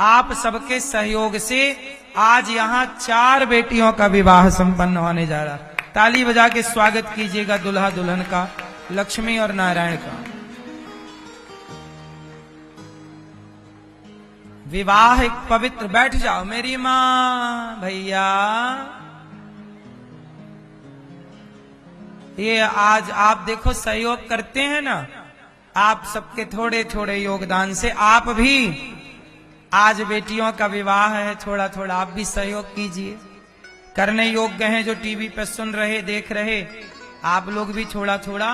आप सबके सहयोग से आज यहाँ 4 बेटियों का विवाह संपन्न होने जा रहा है। ताली बजा के स्वागत कीजिएगा दुल्हा दुल्हन का, लक्ष्मी और नारायण का। विवाह एक पवित्र, बैठ जाओ मेरी मां भैया। ये आज आप देखो सहयोग करते हैं ना, आप सबके थोड़े थोड़े योगदान से आप भी, आज बेटियों का विवाह है, थोड़ा थोड़ा आप भी सहयोग कीजिए। करने योग्य हैं जो टीवी पर सुन रहे देख रहे, आप लोग भी थोड़ा थोड़ा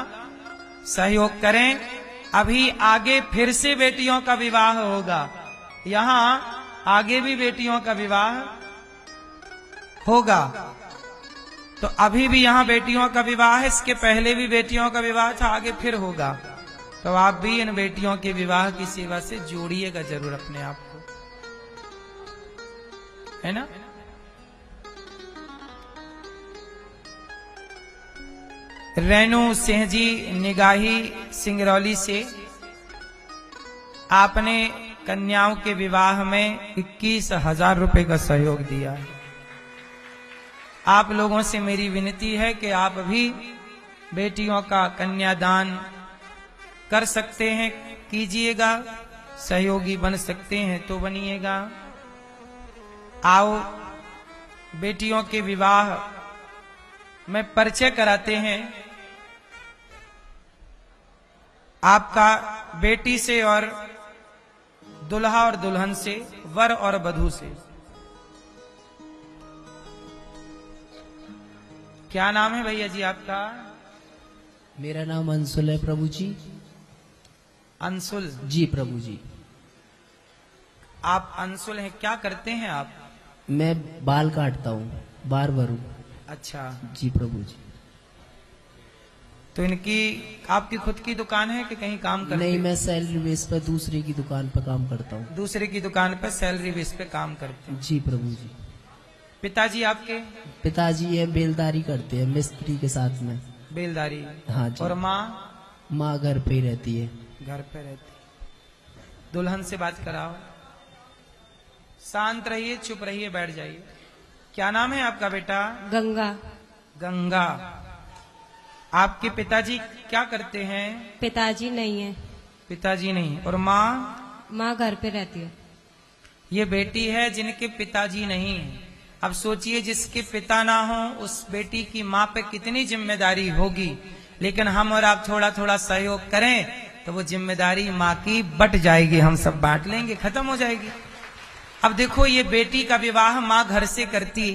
सहयोग करें। अभी आगे फिर से बेटियों का विवाह होगा, यहाँ आगे भी बेटियों का विवाह होगा। तो अभी भी यहाँ बेटियों का विवाह है, इसके पहले भी बेटियों का विवाह था, आगे फिर होगा। तो आप भी इन बेटियों के विवाह की सेवा से जोड़िएगा जरूर अपने आप को, है ना। रेणु सिंह जी निगाही सिंगरौली से आपने कन्याओं के विवाह में 21,000 रुपए का सहयोग दिया है। आप लोगों से मेरी विनती है कि आप भी बेटियों का कन्यादान कर सकते हैं, कीजिएगा। सहयोगी बन सकते हैं तो बनिएगा। आओ बेटियों के विवाह में परिचय कराते हैं आपका, बेटी से और दुल्हा और दुल्हन से, वर और वधू से। क्या नाम है भैया जी आपका? मेरा नाम अंशुल है प्रभु जी। अंशुल जी प्रभु जी। आप अंशुल हैं, क्या करते हैं आप? मैं बाल काटता हूँ, बार्बर हूँ। अच्छा जी प्रभु जी। तो इनकी आपकी खुद की दुकान है कि कहीं काम करते? नहीं, मैं सैलरी बेस पर दूसरे की दुकान पर काम करता हूँ। दूसरे की दुकान पर सैलरी बेस पे काम करते हैं। जी प्रभु जी। पिताजी आपके? पिताजी ये बेलदारी करते हैं मिस्त्री के साथ में। बेलदारी? हाँ जी। और माँ? माँ घर पे ही रहती है। घर पे रहती है। दुल्हन से बात कराओ। शांत रहिए, चुप रहिए, बैठ जाइए। क्या नाम है आपका बेटा? गंगा। गंगा। आपके पिताजी क्या करते हैं? पिताजी नहीं है। पिताजी नहीं। और माँ? माँ घर पे रहती है। ये बेटी है जिनके पिताजी नहीं है। अब सोचिए, जिसके पिता ना हो उस बेटी की माँ पे कितनी जिम्मेदारी होगी। लेकिन हम और आप थोड़ा थोड़ा सहयोग करें तो वो जिम्मेदारी माँ की बट जाएगी, हम सब बांट लेंगे, खत्म हो जाएगी। अब देखो, ये बेटी का विवाह माँ घर से करती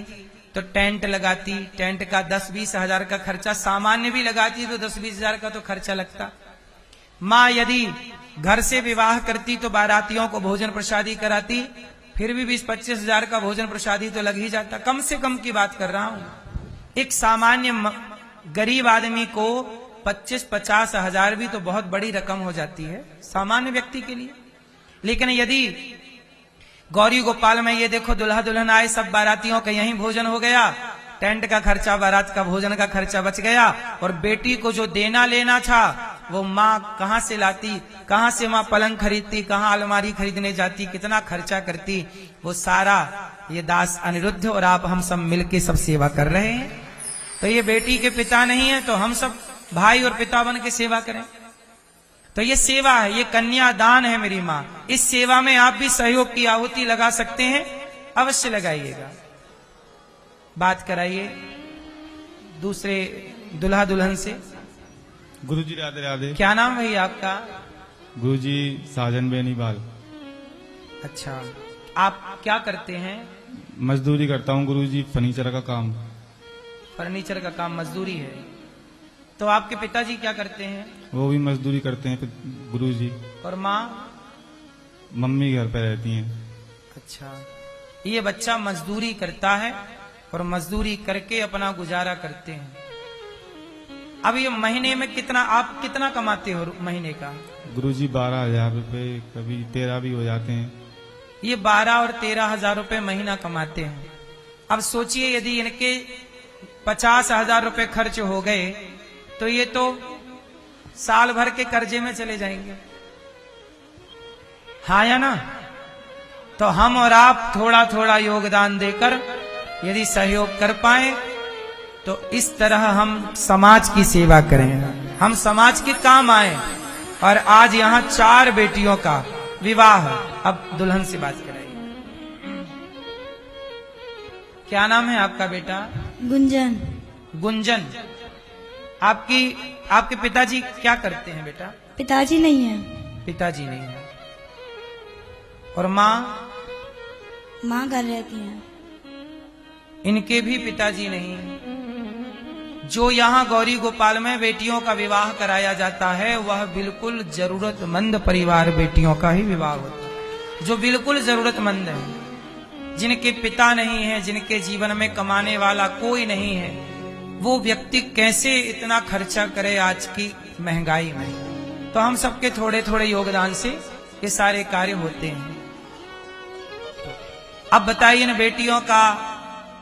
तो टेंट लगाती, टेंट का 10-20 हजार का खर्चा, सामान्य भी लगाती तो 10-20 हजार का तो खर्चा लगता। माँ यदि घर से विवाह करती तो बारातियों को भोजन प्रसादी कराती, फिर भी 20-25 हजार का भोजन प्रसादी तो लग ही जाता। कम से कम की बात कर रहा हूं। एक सामान्य गरीब आदमी को 25-50 हजार भी तो बहुत बड़ी रकम हो जाती है सामान्य व्यक्ति के लिए। लेकिन यदि गौरी गोपाल में ये देखो, दुल्हा दुल्हन आए, सब बारातियों का यहीं भोजन हो गया, टेंट का खर्चा, बारात का भोजन का खर्चा बच गया, और बेटी को जो देना लेना था वो माँ कहां से लाती, कहां से माँ पलंग खरीदती, कहां अलमारी खरीदने जाती, कितना खर्चा करती, वो सारा ये दास अनिरुद्ध और आप हम सब मिलके सब सेवा कर रहे हैं। तो ये बेटी के पिता नहीं है तो हम सब भाई और पिता बन के सेवा करें। तो ये सेवा है, ये कन्यादान है मेरी माँ। इस सेवा में आप भी सहयोग की आहुति लगा सकते हैं, अवश्य लगाइएगा। बात कराइए दूसरे दुल्हा दुल्हन से। गुरुजी राधे राधे। क्या नाम है आपका? गुरुजी साजन बेनीवाल। अच्छा, आप क्या करते हैं? मजदूरी करता हूँ गुरुजी, फर्नीचर का काम। फर्नीचर का काम, मजदूरी है। तो आपके पिताजी क्या करते हैं? वो भी मजदूरी करते हैं गुरुजी। और माँ? मम्मी घर पे रहती हैं। अच्छा, ये बच्चा मजदूरी करता है और मजदूरी करके अपना गुजारा करते हैं। अब ये महीने में कितना, आप कितना कमाते हो महीने का? गुरुजी 12,000 रुपए, कभी 13 भी हो जाते हैं। ये 12 और 13 हजार रुपए महीना कमाते हैं। अब सोचिए, यदि इनके 50,000 रुपए खर्च हो गए तो ये तो साल भर के कर्जे में चले जाएंगे, हाँ या ना? तो हम और आप थोड़ा थोड़ा योगदान देकर यदि सहयोग कर पाए तो इस तरह हम समाज की सेवा करें, हम समाज के काम आए। और आज यहाँ 4 बेटियों का विवाह। अब दुल्हन से बात कराइए। क्या नाम है आपका बेटा? गुंजन। गुंजन। आपके पिताजी क्या करते हैं बेटा? पिताजी नहीं है। पिताजी नहीं है। और माँ? माँ घर रहती है। इनके भी पिताजी नहीं है। जो यहाँ गौरी गोपाल में बेटियों का विवाह कराया जाता है वह बिल्कुल जरूरतमंद परिवार बेटियों का ही विवाह होता है, जो बिल्कुल जरूरतमंद है, जिनके पिता नहीं है, जिनके जीवन में कमाने वाला कोई नहीं है, वो व्यक्ति कैसे इतना खर्चा करे आज की महंगाई में। तो हम सबके थोड़े थोड़े योगदान से ये सारे कार्य होते हैं। अब बताइए इन बेटियों का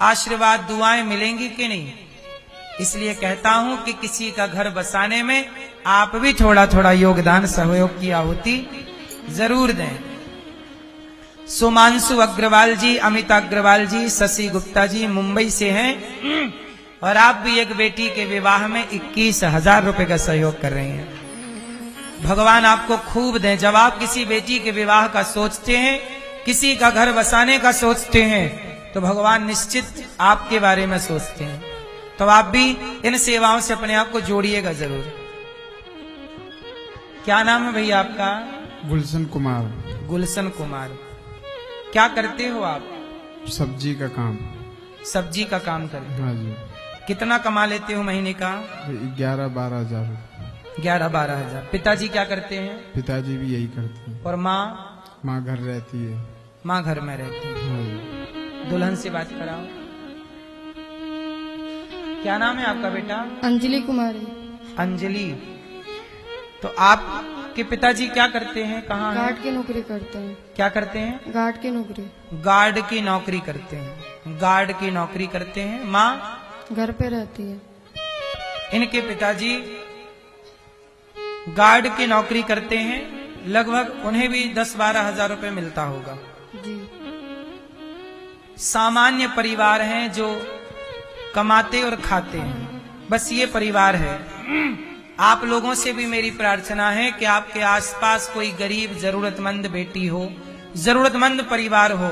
आशीर्वाद दुआएं मिलेंगी कि नहीं? इसलिए कहता हूं कि किसी का घर बसाने में आप भी थोड़ा थोड़ा योगदान सहयोग की आहुति जरूर दें। सुमांशु अग्रवाल जी, अमिता अग्रवाल जी, शशि गुप्ता जी मुंबई से हैं और आप भी एक बेटी के विवाह में 21,000 रुपए का सहयोग कर रहे हैं। भगवान आपको खूब दें। जब आप किसी बेटी के विवाह का सोचते हैं, किसी का घर बसाने का सोचते हैं, तो भगवान निश्चित आपके बारे में सोचते हैं। तो आप भी इन सेवाओं से अपने आप को जोड़िएगा जरूर। क्या नाम है भैया आपका? गुलशन कुमार। गुलशन कुमार। क्या करते हो आप? सब्जी का काम। सब्जी का काम करते हो। हाँ जी। कितना कमा लेते हो महीने का? 11-12 हजार। 11-12 हजार। पिताजी क्या करते हैं? पिताजी भी यही करते हैं। और माँ? माँ घर रहती है। माँ घर में रहती है। हाँ जी। दुल्हन से बात कराओ। क्या नाम है आपका बेटा? अंजलि कुमारी। अंजलि। तो आपके पिताजी क्या करते हैं? कहाँ हैं? गार्ड की नौकरी करते हैं। क्या करते हैं? गार्ड की नौकरी। गार्ड की नौकरी करते हैं। गार्ड की नौकरी करते हैं। माँ? घर पे रहती है। इनके पिताजी गार्ड की नौकरी करते हैं। लगभग उन्हें भी 10-12 हजार रुपए मिलता होगा। जी। सामान्य परिवार हैं जो कमाते और खाते हैं, बस ये परिवार है। आप लोगों से भी मेरी प्रार्थना है कि आपके आसपास कोई गरीब जरूरतमंद बेटी हो, जरूरतमंद परिवार हो,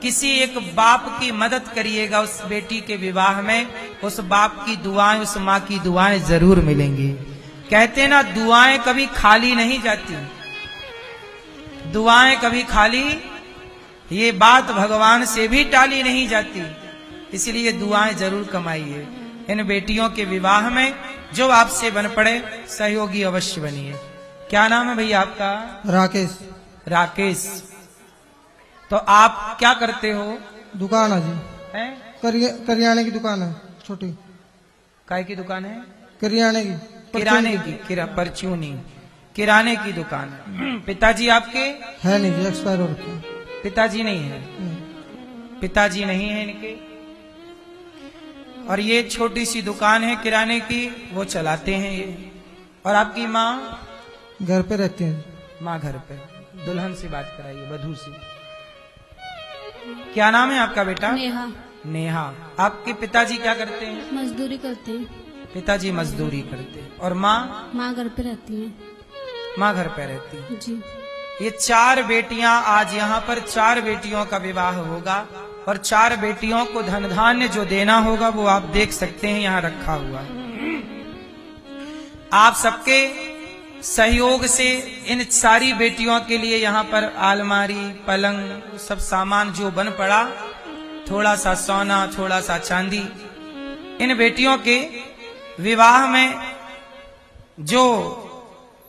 किसी एक बाप की मदद करिएगा उस बेटी के विवाह में। उस बाप की दुआएं, उस माँ की दुआएं जरूर मिलेंगी। कहते ना, दुआएं कभी खाली नहीं जाती, दुआएं कभी खाली, ये बात भगवान से भी टाली नहीं जाती। इसलिए दुआएं जरूर कमाइए। इन बेटियों के विवाह में जो आपसे बन पड़े सहयोगी अवश्य बनिए। क्या नाम है भैया आपका? राकेश। राकेश। तो आप क्या करते हो? दुकान है जी। हैं? करियाने की दुकान है छोटी। काय की दुकान है? करियाने की। किराने की। परचूनी किराने की दुकान है। पिताजी आपके? है नहीं जी, एक्सपायर हो रखे हैं। पिताजी नहीं है। पिताजी नहीं है इनके। और ये छोटी सी दुकान है किराने की, वो चलाते हैं ये। और आपकी माँ? घर पे रहती है। माँ घर पे। दुल्हन से बात कराइए, वधू से। क्या नाम है आपका बेटा? नेहा। नेहा। आपके पिताजी क्या करते हैं? मजदूरी करते हैं। पिताजी मजदूरी करते हैं। और माँ? माँ घर पे रहती है। माँ घर पे रहती है। जी। ये 4 बेटियां, आज यहाँ पर 4 बेटियों का विवाह होगा और 4 बेटियों को धन धान्य जो देना होगा वो आप देख सकते हैं यहाँ रखा हुआ। आप सबके सहयोग से इन सारी बेटियों के लिए यहाँ पर अलमारी, पलंग, सब सामान जो बन पड़ा, थोड़ा सा सोना, थोड़ा सा चांदी, इन बेटियों के विवाह में जो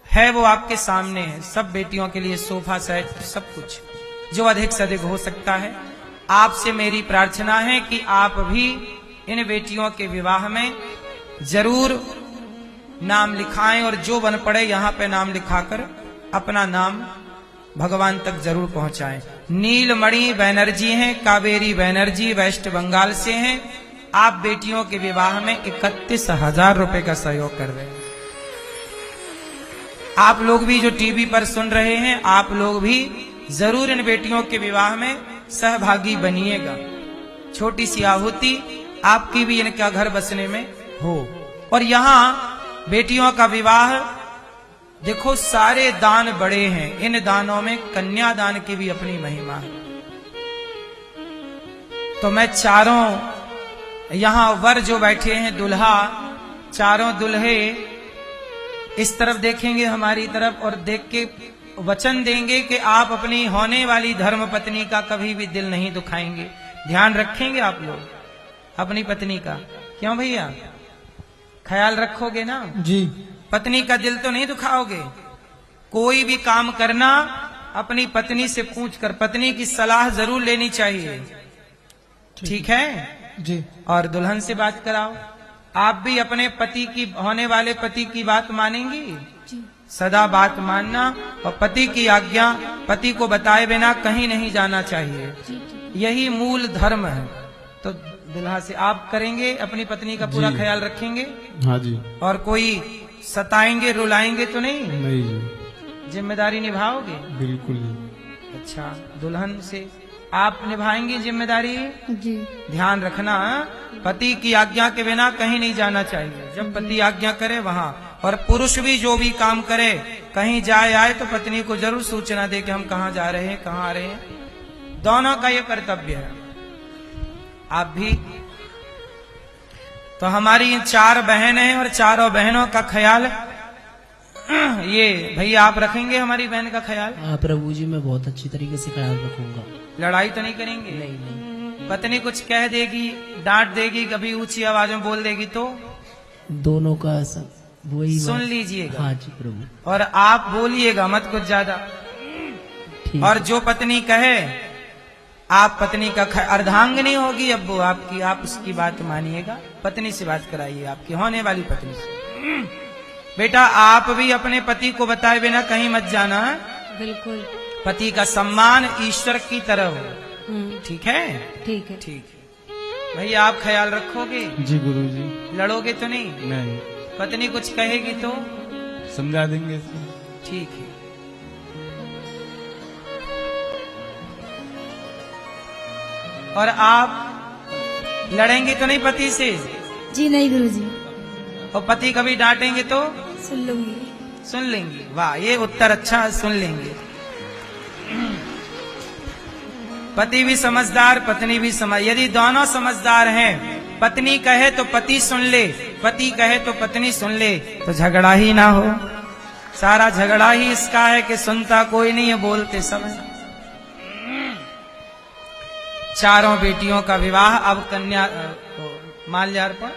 है वो आपके सामने है। सब बेटियों के लिए सोफा सेट, सब कुछ जो अधिक से अधिक हो सकता है। आपसे मेरी प्रार्थना है कि आप भी इन बेटियों के विवाह में जरूर नाम लिखाएं और जो बन पड़े यहाँ पे नाम लिखाकर अपना नाम भगवान तक जरूर पहुंचाएं। नीलमणि बैनर्जी हैं, कावेरी बैनर्जी वेस्ट बंगाल से हैं। आप बेटियों के विवाह में 31,000 रुपए का सहयोग कर रहे हैं। आप लोग भी जो टीवी पर सुन रहे हैं, आप लोग भी जरूर इन बेटियों के विवाह में सहभागी बनिएगा। छोटी सी आहुति आपकी भी इनका घर बसने में हो। और यहाँ बेटियों का विवाह देखो, सारे दान बड़े हैं, इन दानों में कन्यादान की भी अपनी महिमा है। तो मैं चारों यहाँ वर जो बैठे हैं दुल्हा, चारों दुल्हे इस तरफ देखेंगे हमारी तरफ और देख के वचन देंगे कि आप अपनी होने वाली धर्म पत्नी का कभी भी दिल नहीं दुखाएंगे। ध्यान रखेंगे आप लोग अपनी पत्नी का, क्यों भैया? ख्याल रखोगे ना? जी। पत्नी का दिल तो नहीं दुखाओगे। कोई भी काम करना अपनी पत्नी से पूछकर, पत्नी की सलाह जरूर लेनी चाहिए, ठीक है? जी। और दुल्हन से बात कराओ। आप भी अपने पति की, होने वाले पति की बात मानेंगी? जी। सदा बात मानना और पति की आज्ञा पति को बताए बिना कहीं नहीं जाना चाहिए, यही मूल धर्म है। तो दुल्हा से आप करेंगे, अपनी पत्नी का पूरा जी। ख्याल रखेंगे? हाँ जी। और कोई सताएंगे रुलाएंगे तो नहीं? नहीं जी, जिम्मेदारी निभाओगे? बिल्कुल नहीं। अच्छा, दुल्हन से आप निभाएंगे जिम्मेदारी? जी। ध्यान रखना, पति की आज्ञा के बिना कहीं नहीं जाना चाहिए। जब पति आज्ञा करे वहां, और पुरुष भी जो भी काम करे, कहीं जाए आए तो पत्नी को जरूर सूचना दे कि हम कहाँ जा रहे हैं, कहाँ आ रहे हैं। दोनों का ये कर्तव्य है। आप भी तो हमारी चार बहनें हैं और चारों बहनों का ख्याल ये भैया आप रखेंगे हमारी बहन का ख्याल? हाँ प्रभु जी, मैं बहुत अच्छी तरीके से ख्याल रखूंगा। लड़ाई तो नहीं करेंगे? नहीं नहीं, पत्नी कुछ कह देगी, डांट देगी, कभी ऊंची आवाज में बोल देगी तो दोनों का सब वही सुन बात- लीजिएगा। हाँ जी प्रभु। और आप बोलिएगा मत कुछ ज्यादा। ठीक और है। जो पत्नी कहे, आप पत्नी का अर्धांगिनी होगी अब्बू आपकी, आप उसकी बात मानिएगा। पत्नी से बात कराइए, आपकी होने वाली पत्नी से। बेटा आप भी अपने पति को बताए बिना कहीं मत जाना। बिल्कुल। पति का सम्मान ईश्वर की तरह हो, ठीक है? ठीक है। ठीक है भैया, आप ख्याल रखोगे? जी गुरुजी। लड़ोगे तो नहीं? नहीं, पत्नी कुछ कहेगी तो? समझा देंगे। ठीक है। और आप लड़ेंगे तो नहीं पति से? जी नहीं गुरुजी। और पति कभी डांटेंगे तो सुन लूंगी। सुन लेंगे? वाह, ये उत्तर अच्छा है, सुन लेंगे। पति भी समझदार, पत्नी भी समझ। यदि दोनों समझदार हैं, पत्नी कहे तो पति सुन ले, पति कहे तो पत्नी सुन ले, तो झगड़ा ही ना हो। सारा झगड़ा ही इसका है कि सुनता कोई नहीं है, बोलते सब है। चारों बेटियों का विवाह अब कन्या माल्यार्पण